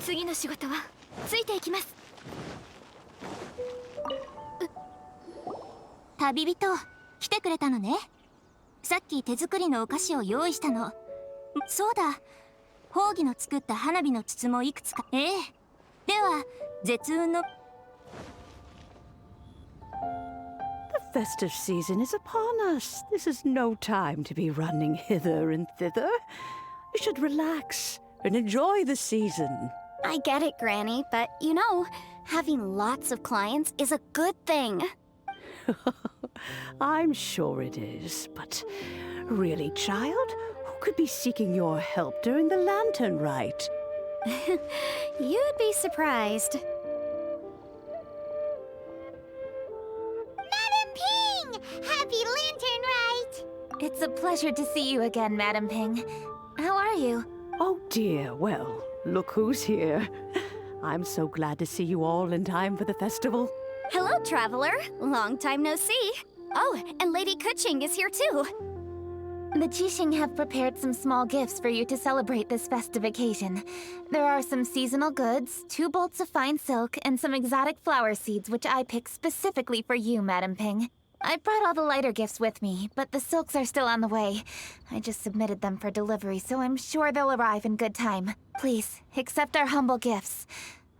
次の仕事はついていきます。旅人来てくれたのね。さっき手作りのお菓子を用意したの。そうだ、宝儀の作った花火の筒もいくつか。ええ。では絶運の。 The festive season is upon us. This is no time to be running hither and thither. You should relax and enjoy the season. I get it, Granny, but you know, having lots of clients is a good thing. I'm sure it is, but really, child, who could be seeking your help during the lantern rite? You'd be surprised. Madam Ping! Happy Lantern Rite! It's a pleasure to see you again, Madam Ping. How are you? Oh dear, well, look who's here. I'm so glad to see you all in time for the festival. Hello, traveler. Long time no see. Oh, and Lady Kuching is here too. The Qixing have prepared some small gifts for you to celebrate this festive occasion. There are some seasonal goods, 2 bolts of fine silk, and some exotic flower seeds which I picked specifically for you, Madam Ping. I brought all the lighter gifts with me, but the silks are still on the way. I just submitted them for delivery, so I'm sure they'll arrive in good time. Please, accept our humble gifts.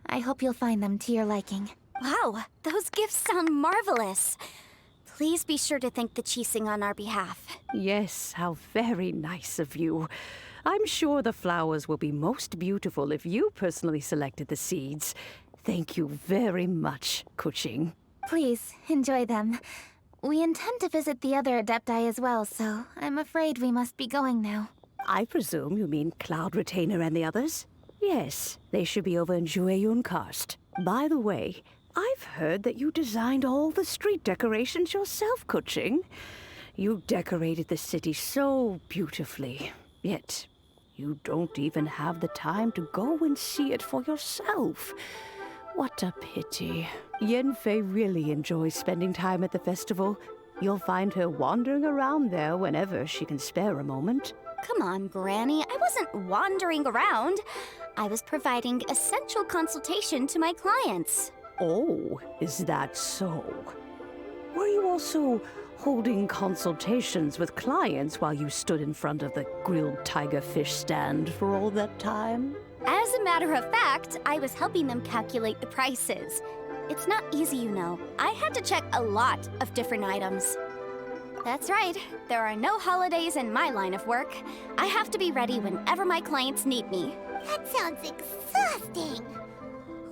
I hope you'll find them to your liking. Wow, those gifts sound marvelous. Please be sure to thank the Qixing on our behalf. Yes, how very nice of you. I'm sure the flowers will be most beautiful if you personally selected the seeds. Thank you very much, Kuching. Please, enjoy them. We intend to visit the other Adepti as well, so I'm afraid we must be going now. I presume you mean Cloud Retainer and the others? Yes, they should be over in Jueyun Karst. By the way, I've heard that you designed all the street decorations yourself, Kuching. You decorated the city so beautifully, yet you don't even have the time to go and see it for yourself. What a pity. Yanfei really enjoys spending time at the festival. You'll find her wandering around there whenever she can spare a moment. Come on, Granny. I wasn't wandering around. I was providing essential consultation to my clients. Oh, is that so? Were you also holding consultations with clients while you stood in front of the grilled tiger fish stand for all that time? As a matter of fact, I was helping them calculate the prices. It's not easy, you know. I had to check a lot of different items. That's right. There are no holidays in my line of work. I have to be ready whenever my clients need me. That sounds exhausting.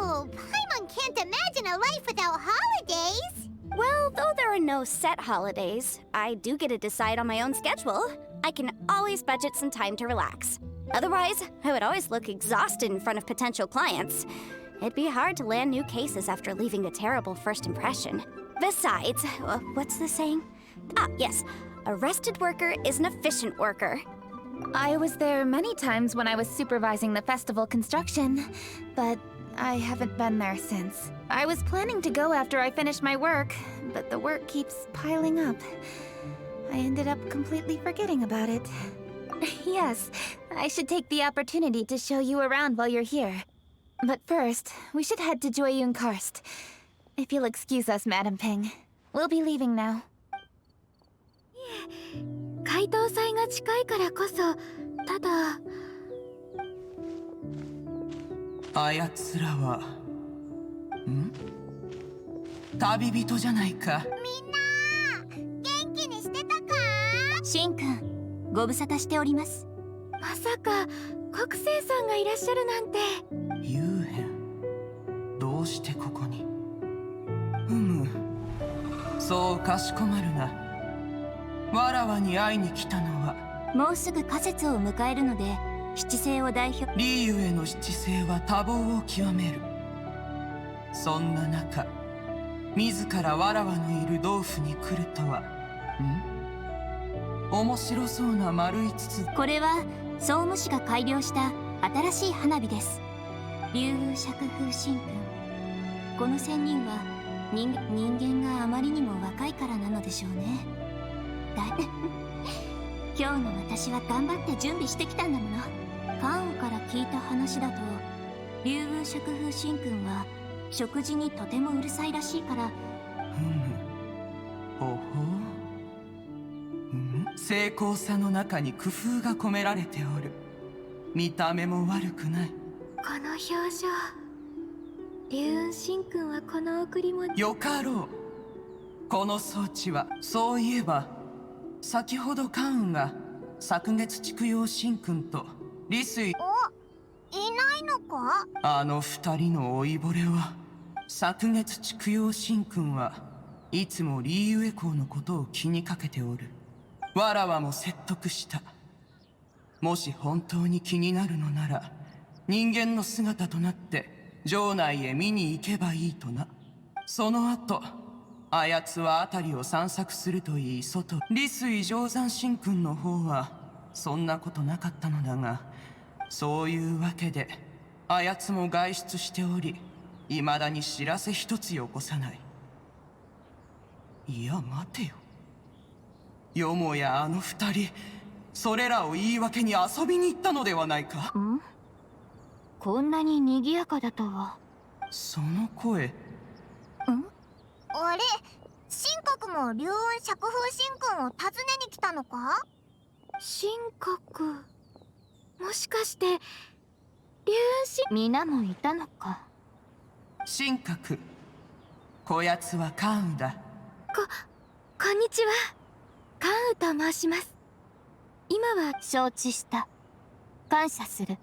Oh, Paimon can't imagine a life without holidays. Well, though there are no set holidays, I do get to decide on my own schedule. I can always budget some time to relax. Otherwise, I would always look exhausted in front of potential clients. It'd be hard to land new cases after leaving a terrible first impression. Besides, what's the saying? Ah, yes. A rested worker is an efficient worker. I was there many times when I was supervising the festival construction, but I haven't been there since. I was planning to go after I finished my work, but the work keeps piling up. I ended up completely forgetting about it. Yes, I should take the opportunity to show you around while you're here. But first, we should head to Jueyun Karst. If you'll excuse us, Madam Ping. We'll be leaving now. 解凍祭が近いからこそ、ただあやつらは旅人じゃないか。みんな元気にしてたか？シンくん、ご無沙汰しております。まさか国生さんがいらっしゃるなんて。幽変、どうしてここに？そうかしこまるな。わらわに会いに来たのは。もうすぐ仮説を迎えるので、七星を代表。リーユへの七星は多忙を極める。そんな中、自らわらわのいる道府に来るとは。面白そうな丸い筒。これは総務士が改良した新しい花火です。竜宮釈風神君。この仙人は人間があまりにも若いからなのでしょうね。今日の私は頑張って準備してきたんだもの。カンオから聞いた話だと、竜宮釈風神君は食事にとてもうるさいらしいから。ほほ精巧さの中に工夫が込められておる。見た目も悪くない。この表情、竜雲神君はこの贈り物。よかろう。この装置は、そういえば先ほど関羽が昨月筑陽神君と李水。お、いないのか？あの二人の老いぼれは。昨月筑陽神君はいつもリーユエ公のことを気にかけておる。わらわも説得した。もし本当に気になるのなら人間の姿となって城内へ見に行けばいいとな。その後あやつは辺りを散策すると言い外。李水定山神君の方はそんなことなかったのだが、そういうわけであやつも外出しており、未だに知らせ一つよこさない。いや待てよ、よもやあの二人それらを言い訳に遊びに行ったのではないか？こんなに賑やかだとは。その声。あれ、神格も竜雲釈風神君を訪ねに来たのか？神格、もしかして竜雲神皆もいたのか？神格、こやつは関羽だ。こんにちは。関羽と申します。今は承知した。感謝する。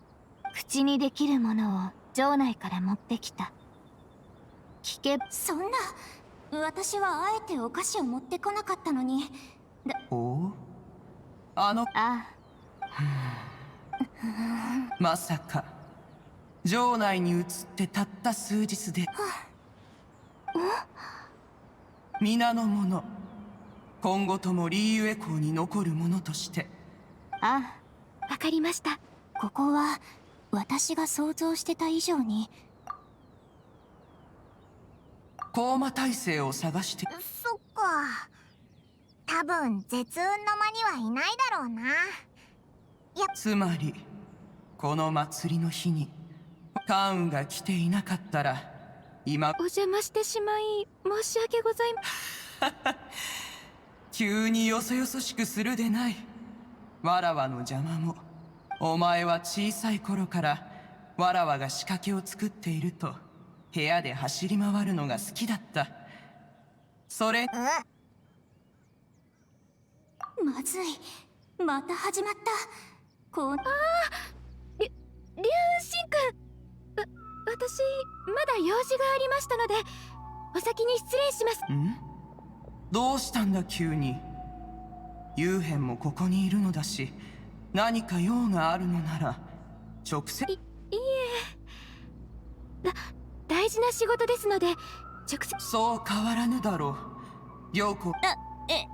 口にできるものを城内から持ってきた。聞け。そんな、私はあえてお菓子を持ってこなかったのに。おお、あの。あまさか城内に移ってたった数日で皆の者、今後ともリーユエ公に残る者として。あ、わかりました。ここは私が想像してた以上に。高魔大勢を探して。そっか。多分絶運の間にはいないだろうな。つまりこの祭りの日に関羽が来ていなかったら今。お邪魔してしまい申し訳ございません。急によそよそしくするでない。わらわの邪魔も。お前は小さい頃からわらわが仕掛けを作っていると部屋で走り回るのが好きだった。それ。まずい、また始まった。竜雲神君、私まだ用事がありましたのでお先に失礼します。どうしたんだ急に。幽変もここにいるのだし、何か用があるのなら直接。いえ、大事な仕事ですので直接。そう変わらぬだろう、行子。ええ、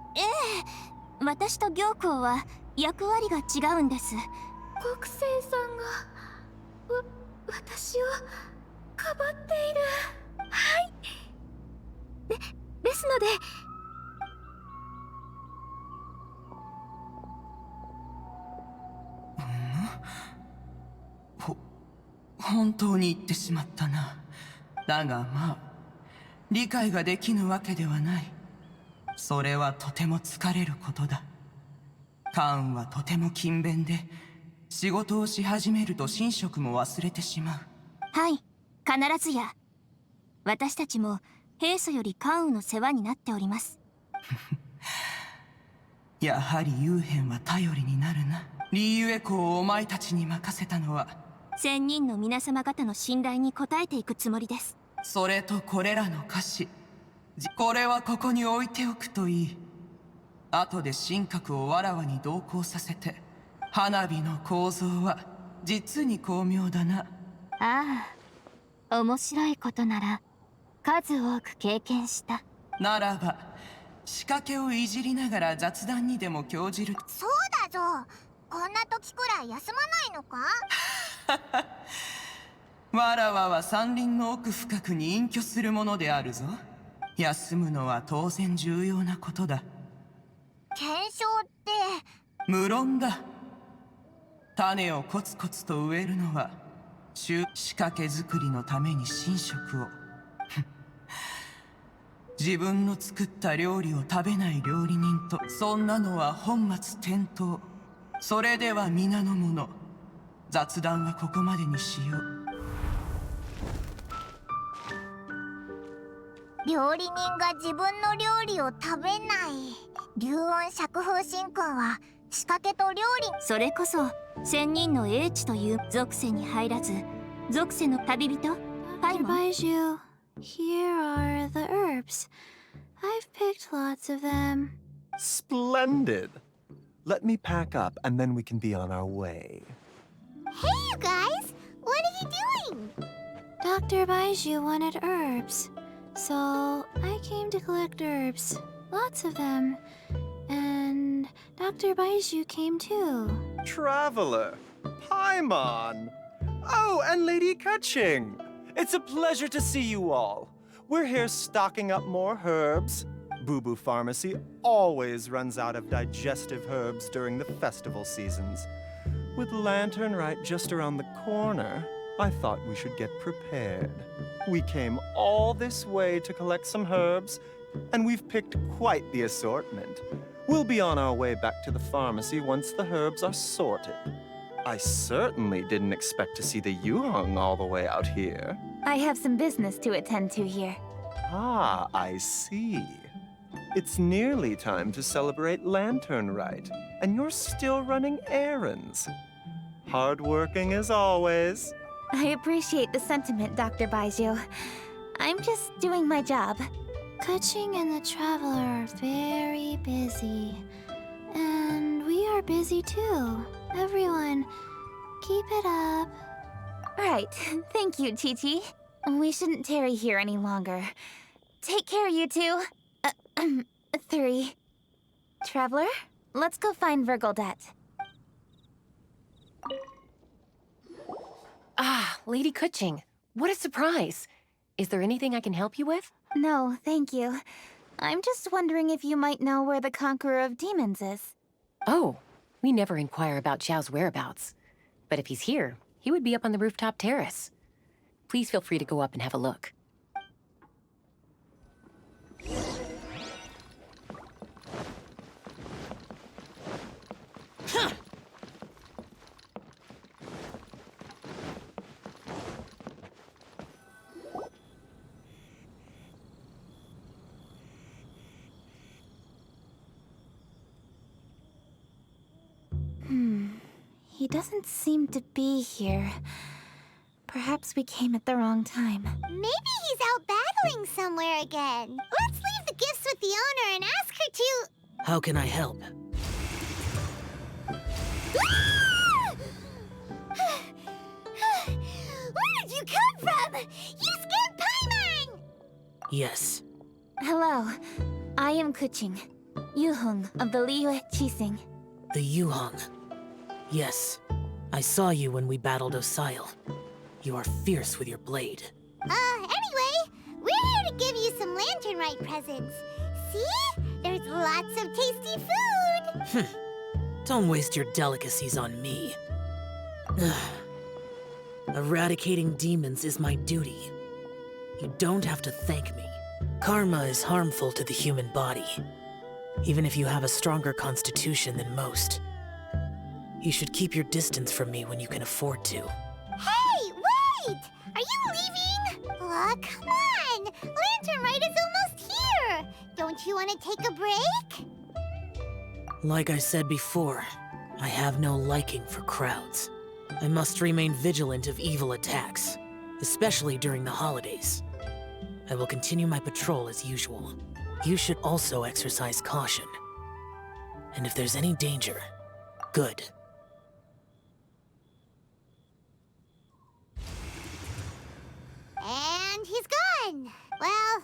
私と行幸は役割が違うんです。国生さんが私をかばっている。はい。ですので。本当に言ってしまったな。だがまあ理解ができぬわけではない。それはとても疲れることだ。関羽はとても勤勉で、仕事をし始めると寝食も忘れてしまう。はい、必ずや。私たちも平素より関羽の世話になっております。やはり幽変は頼りになるな。リーユエ公をお前たちに任せたのは千人の皆様方の信頼に応えていくつもりです。それとこれらの菓子、これはここに置いておくといい。後で神格をわらわに同行させて。花火の構造は実に巧妙だな。ああ、面白いことなら数多く経験した。ならば仕掛けをいじりながら雑談にでも興じる。そうだぞ。こんな時くらい休まないのか？わらわは山林の奥深くに隠居するものであるぞ。休むのは当然重要なことだ。検証って。無論だ。種をコツコツと植えるのは仕掛け作りのために寝食を自分の作った料理を食べない料理人と、そんなのは本末転倒。それでは皆の者、雑談はここまでにしよう。料理人が自分の料理を食べない。流音釈風神君は仕掛けと料理。それこそ仙人の英知という属性に入らず、属性の旅人パイモン。 Babyyyyyy, here are the herbs. I've picked lots of them. Splendid! Let me pack up and then we can be on our way. Hey, you guys! What are you doing? Dr. Baiju wanted herbs, so I came to collect herbs. Lots of them. And Dr. Baiju came too. Traveler! Paimon! Oh, and Lady Kaching! It's a pleasure to see you all. We're here stocking up more herbs. Boo Boo Pharmacy always runs out of digestive herbs during the festival seasons. With Lantern right just around the corner, I thought we should get prepared. We came all this way to collect some herbs, and we've picked quite the assortment. We'll be on our way back to the pharmacy once the herbs are sorted. I certainly didn't expect to see the Yuhong all the way out here. I have some business to attend to here. Ah, I see. It's nearly time to celebrate Lantern Rite, and you're still running errands. Hardworking as always. I appreciate the sentiment, Dr. Baiju. I'm just doing my job. Kaching and the Traveler are very busy. And we are busy too. Everyone, keep it up. Right. Thank you, Chi-Chi. We shouldn't tarry here any longer. Take care, you two. 3. Traveler, let's go find Virgoldette. Ah, Lady Kuching. What a surprise. Is there anything I can help you with? No, thank you. I'm just wondering if you might know where the Conqueror of Demons is. Oh, we never inquire about Xiao's whereabouts. But if he's here, he would be up on the rooftop terrace. Please feel free to go up and have a look. He doesn't seem to be here. Perhaps we came at the wrong time. Maybe he's out battling somewhere again. Let's leave the gifts with the owner and ask her to... How can I help? Where did you come from? You scared Paimon! Yes. Hello. I am Kuching, Yuhong of the Liyue Chising. The Yuhong. Yes. I saw you when we battled Osile. You are fierce with your blade. Anyway, we're here to give you some Lantern Rite presents. See? There's lots of tasty food! Don't waste your delicacies on me. Eradicating demons is my duty. You don't have to thank me. Karma is harmful to the human body, even if you have a stronger constitution than most. You should keep your distance from me when you can afford to. Hey, wait! Are you leaving? Oh, come on! Lantern Rite is almost here! Don't you want to take a break? Like I said before, I have no liking for crowds. I must remain vigilant of evil attacks, especially during the holidays. I will continue my patrol as usual. You should also exercise caution. And if there's any danger, good. And he's gone. Well,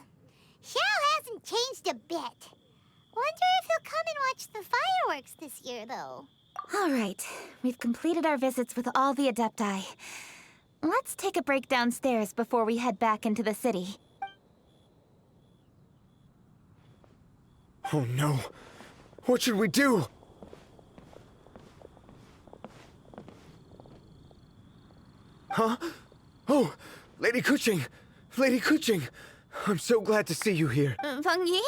Xiao hasn't changed a bit. Wonder if he'll come and watch the fireworks this year, though. All right. We've completed our visits with all the Adepti. Let's take a break downstairs before we head back into the city. Oh no. What should we do? Huh? Oh, Lady Kuching! Lady Kuching! I'm so glad to see you here. Feng Yi?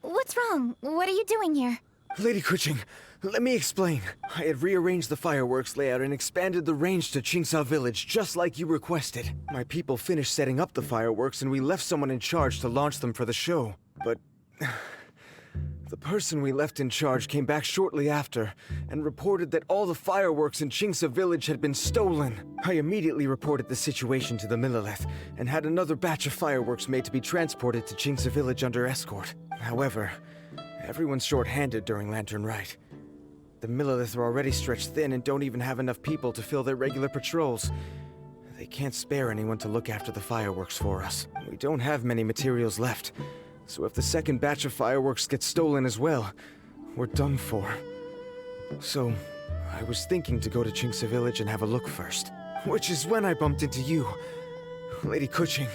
What's wrong? What are you doing here? Lady Kuching, let me explain. I had rearranged the fireworks layout and expanded the range to Qingsa Village, just like you requested. My people finished setting up the fireworks and we left someone in charge to launch them for the show. But the person we left in charge came back shortly after and reported that all the fireworks in Qingsa Village had been stolen. I immediately reported the situation to the Millelith and had another batch of fireworks made to be transported to Qingsa Village under escort. However, everyone's short-handed during Lantern Rite. The Millelith are already stretched thin and don't even have enough people to fill their regular patrols. They can't spare anyone to look after the fireworks for us. We don't have many materials left. So if the second batch of fireworks gets stolen as well, we're done for. So, I was thinking to go to Qingsa Village and have a look first. Which is when I bumped into you. Lady Kuching,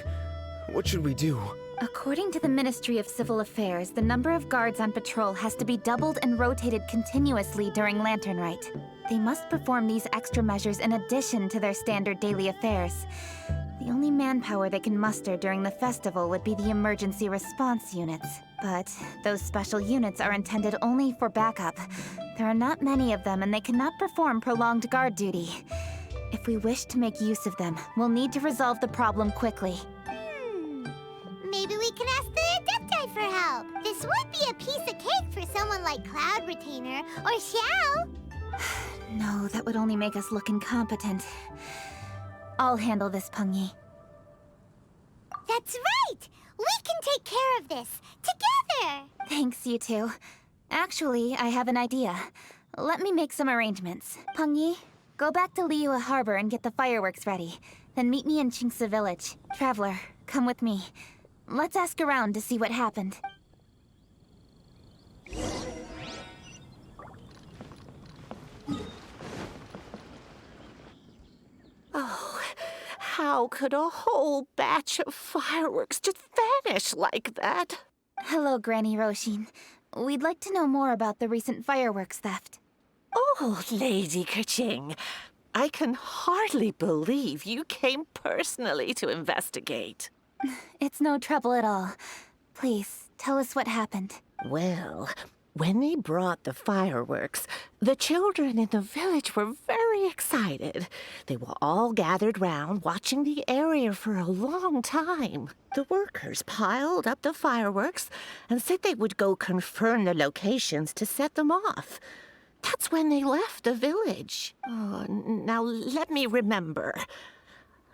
what should we do? According to the Ministry of Civil Affairs, the number of guards on patrol has to be doubled and rotated continuously during Lantern Rite. They must perform these extra measures in addition to their standard daily affairs. The only manpower they can muster during the festival would be the emergency response units. But those special units are intended only for backup. There are not many of them and they cannot perform prolonged guard duty. If we wish to make use of them, we'll need to resolve the problem quickly. Maybe we can ask the Adepti for help. This would be a piece of cake for someone like Cloud Retainer or Xiao. No, that would only make us look incompetent. I'll handle this, Peng Yi. That's right! We can take care of this, together! Thanks, you two. Actually, I have an idea. Let me make some arrangements. Peng Yi, go back to Liyue Harbor and get the fireworks ready. Then meet me in Qingsa Village. Traveler, come with me. Let's ask around to see what happened. Oh, how could a whole batch of fireworks just vanish like that? Hello, Granny Roshin. We'd like to know more about the recent fireworks theft. Oh, Lady Kuching, I can hardly believe you came personally to investigate. It's no trouble at all. Please, tell us what happened. Well, when they brought the fireworks, the children in the village were very excited. They were all gathered round, watching the area for a long time. The workers piled up the fireworks and said they would go confirm the locations to set them off. That's when they left the village. Oh, now let me remember.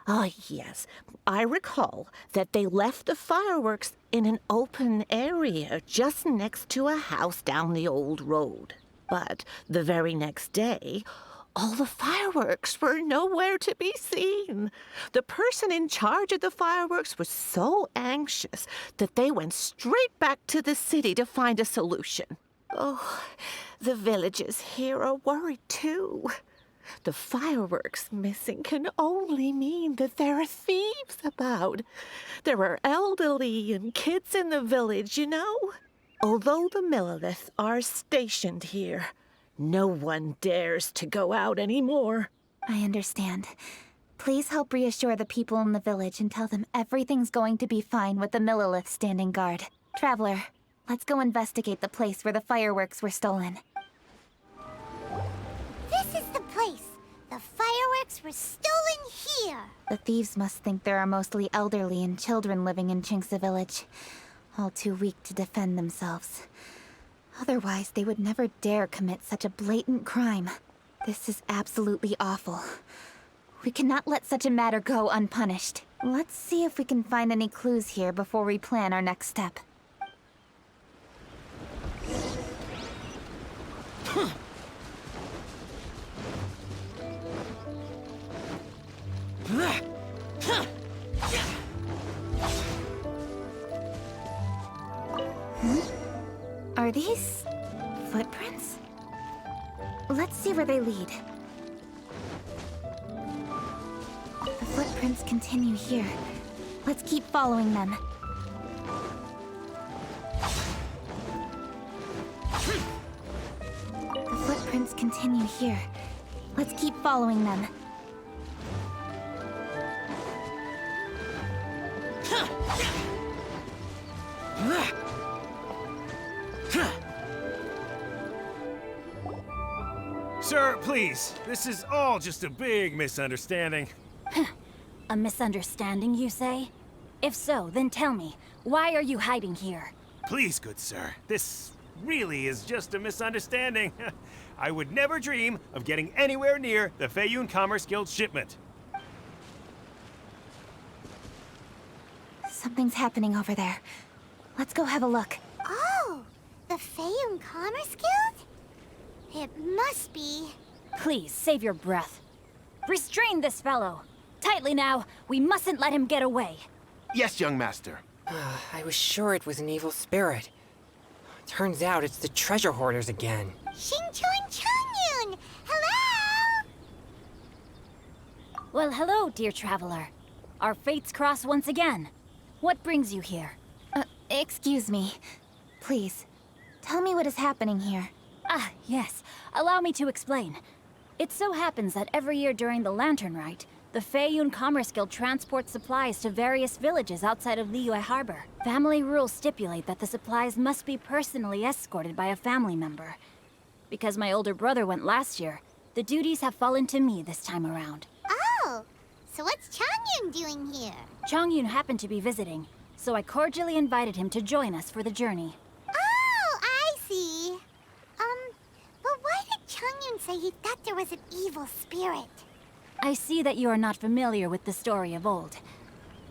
Ah, yes. I recall that they left the fireworks in an open area just next to a house down the old road. But the very next day, all the fireworks were nowhere to be seen. The person in charge of the fireworks was so anxious that they went straight back to the city to find a solution. Oh, the villagers here are worried too. The fireworks missing can only mean that there are thieves about. There are elderly and kids in the village, you know. Although the Millelith are stationed here, no one dares to go out anymore. I understand. Please help reassure the people in the village and tell them everything's going to be fine with the Millelith standing guard. Traveler, let's go investigate the place where the fireworks were stolen. This is the place. The fireworks were stolen here. The thieves must think there are mostly elderly and children living in Qingsa Village, all too weak to defend themselves. Otherwise, they would never dare commit such a blatant crime. This is absolutely awful. We cannot let such a matter go unpunished. Let's see if we can find any clues here before we plan our next step. Are these footprints? Let's see where they lead. The footprints continue here. Let's keep following them. The footprints continue here. Let's keep following them. Sir, please. This is all just a big misunderstanding. A misunderstanding, you say? If so, then tell me, why are you hiding here? Please, good sir. This really is just a misunderstanding. I would never dream of getting anywhere near the Feiyun Commerce Guild shipment. Something's happening over there. Let's go have a look. Oh, the Feiyun Commerce Guild? It must be. Please, save your breath. Restrain this fellow. Tightly now, we mustn't let him get away. Yes, young master. I was sure it was an evil spirit. Turns out it's the treasure hoarders again. Xingqiu and Changyun! Hello! Well, hello, dear traveler. Our fates cross once again. What brings you here? Excuse me. Please, tell me what is happening here. Ah, yes. Allow me to explain. It so happens that every year during the Lantern Rite, the Feiyun Commerce Guild transports supplies to various villages outside of Liyue Harbor. Family rules stipulate that the supplies must be personally escorted by a family member. Because my older brother went last year, the duties have fallen to me this time around. Oh, so what's Changyun doing here? Changyun happened to be visiting, so I cordially invited him to join us for the journey. Oh, I see. But why did Changyun say he thought there was an evil spirit? I see that you are not familiar with the story of old.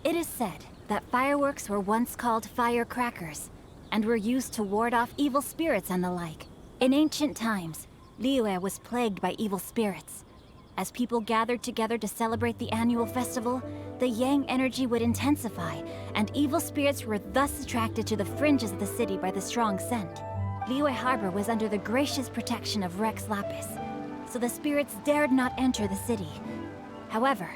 It is said that fireworks were once called firecrackers, and were used to ward off evil spirits and the like. In ancient times, Liyue was plagued by evil spirits. As people gathered together to celebrate the annual festival, the yang energy would intensify, and evil spirits were thus attracted to the fringes of the city by the strong scent. Liyue Harbor was under the gracious protection of Rex Lapis, so the spirits dared not enter the city. However,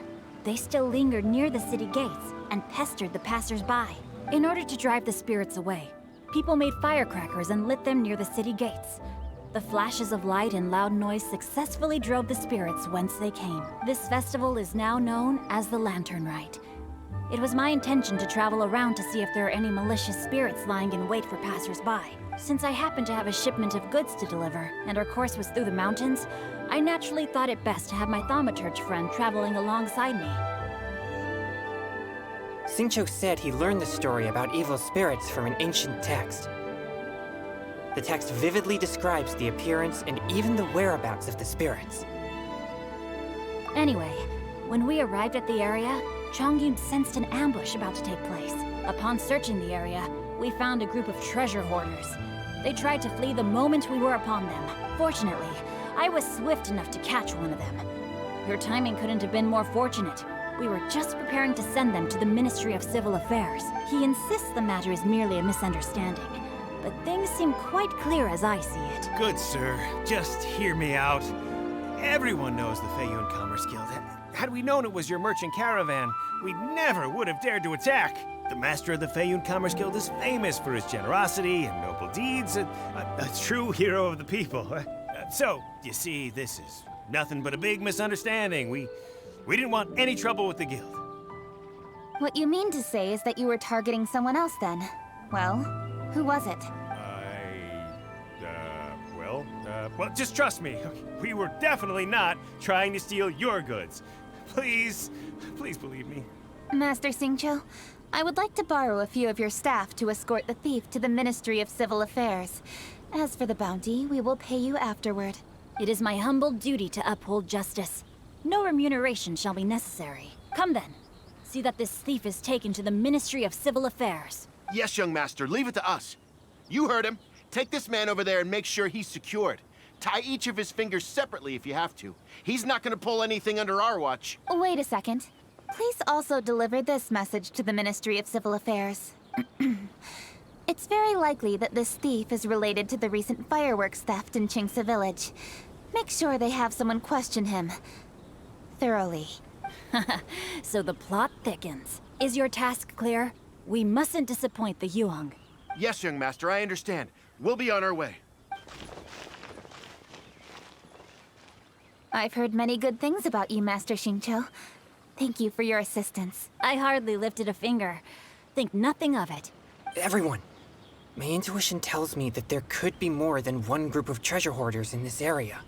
they still lingered near the city gates and pestered the passers-by. In order to drive the spirits away, people made firecrackers and lit them near the city gates. The flashes of light and loud noise successfully drove the spirits whence they came. This festival is now known as the Lantern Rite. It was my intention to travel around to see if there are any malicious spirits lying in wait for passers-by. Since I happened to have a shipment of goods to deliver, and our course was through the mountains, I naturally thought it best to have my thaumaturge friend traveling alongside me. Xingqiu said he learned the story about evil spirits from an ancient text. The text vividly describes the appearance and even the whereabouts of the spirits. Anyway, when we arrived at the area, Changyun sensed an ambush about to take place. Upon searching the area, we found a group of treasure hoarders. They tried to flee the moment we were upon them. Fortunately, I was swift enough to catch one of them. Your timing couldn't have been more fortunate. We were just preparing to send them to the Ministry of Civil Affairs. He insists the matter is merely a misunderstanding, but things seem quite clear as I see it. Good sir, just hear me out. Everyone knows the Feiyun Commerce Guild. Had we known it was your merchant caravan, we never would have dared to attack. The master of the Feiyun Commerce Guild is famous for his generosity and noble deeds, a true hero of the people. So, you see, this is nothing but a big misunderstanding. We didn't want any trouble with the guild. What you mean to say is that you were targeting someone else then? Well, who was it? Well, just trust me. We were definitely not trying to steal your goods. Please believe me. Master Xingqiu, I would like to borrow a few of your staff to escort the thief to the Ministry of Civil Affairs. As for the bounty, we will pay you afterward. It is my humble duty to uphold justice. No remuneration shall be necessary. Come then. See that this thief is taken to the Ministry of Civil Affairs. Yes, young master, leave it to us. You heard him. Take this man over there and make sure he's secured. Tie each of his fingers separately if you have to. He's not gonna pull anything under our watch. Wait a second. Please also deliver this message to the Ministry of Civil Affairs. It's very likely that this thief is related to the recent fireworks theft in Qingce Village. Make sure they have someone question him thoroughly. So the plot thickens. Is your task clear? We mustn't disappoint the Yuang. Yes, young master, I understand. We'll be on our way. I've heard many good things about you, Master Xingqiu. Thank you for your assistance. I hardly lifted a finger. Think nothing of it. Everyone, my intuition tells me that there could be more than one group of treasure hoarders in this area.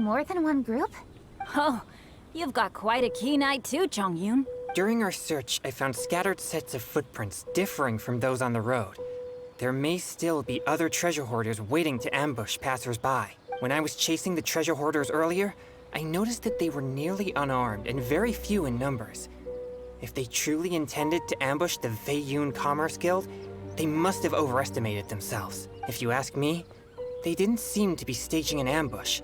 More than one group? Oh, you've got quite a keen eye too, Chongyun. During our search, I found scattered sets of footprints differing from those on the road. There may still be other treasure hoarders waiting to ambush passers-by. When I was chasing the treasure hoarders earlier, I noticed that they were nearly unarmed and very few in numbers. If they truly intended to ambush the Feiyun Commerce Guild, they must have overestimated themselves. If you ask me, they didn't seem to be staging an ambush,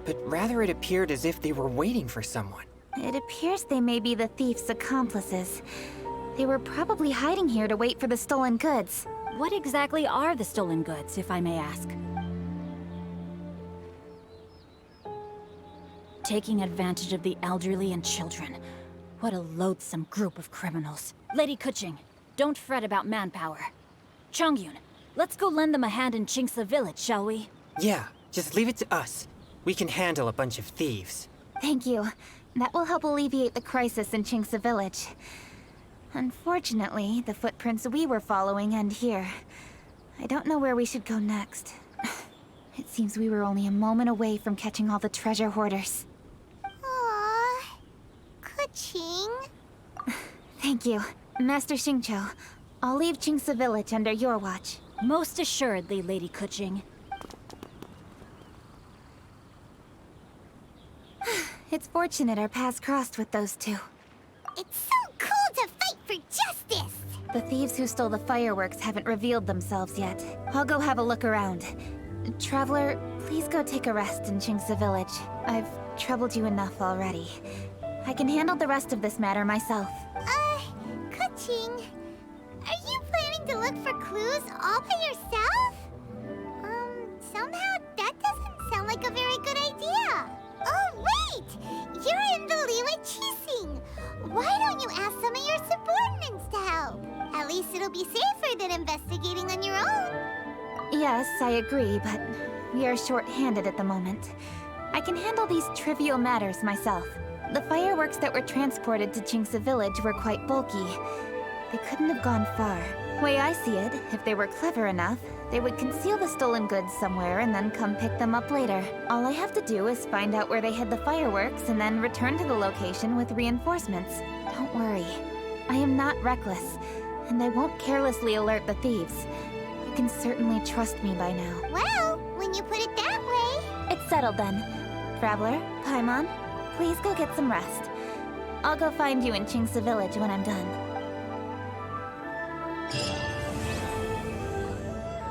but rather it appeared as if they were waiting for someone. It appears they may be the thief's accomplices. They were probably hiding here to wait for the stolen goods. What exactly are the stolen goods, if I may ask? Taking advantage of the elderly and children. What a loathsome group of criminals. Lady Kuching, don't fret about manpower. Chongyun, let's go lend them a hand in Chingsa village, shall we? Yeah, just leave it to us. We can handle a bunch of thieves. Thank you. That will help alleviate the crisis in Chingsa village. Unfortunately, the footprints we were following end here. I don't know where we should go next. It seems we were only a moment away from catching all the treasure hoarders. Aww. Kuching. Thank you. Master Xingqiu, I'll leave Chingsa village under your watch. Most assuredly, Lady Kuching. It's fortunate our paths crossed with those two. It's so cool to fight for justice! The thieves who stole the fireworks haven't revealed themselves yet. I'll go have a look around. Traveler, please go take a rest in Chingsa village. I've troubled you enough already. I can handle the rest of this matter myself. Kuching, are you planning to look for clues all by yourself? Somehow that doesn't sound like a very good idea. Oh, wait! You're in the Liwei Qixing. Why don't you ask some of your subordinates to help? At least it'll be safer than investigating on your own. Yes, I agree, but we are short-handed at the moment. I can handle these trivial matters myself. The fireworks that were transported to Chingsa village were quite bulky. They couldn't have gone far. Way I see it, if they were clever enough, they would conceal the stolen goods somewhere and then come pick them up later. All I have to do is find out where they hid the fireworks and then return to the location with reinforcements. Don't worry. I am not reckless, and I won't carelessly alert the thieves. You can certainly trust me by now. Well, when you put it that way... It's settled then. Traveler, Paimon, please go get some rest. I'll go find you in Chingsa village when I'm done.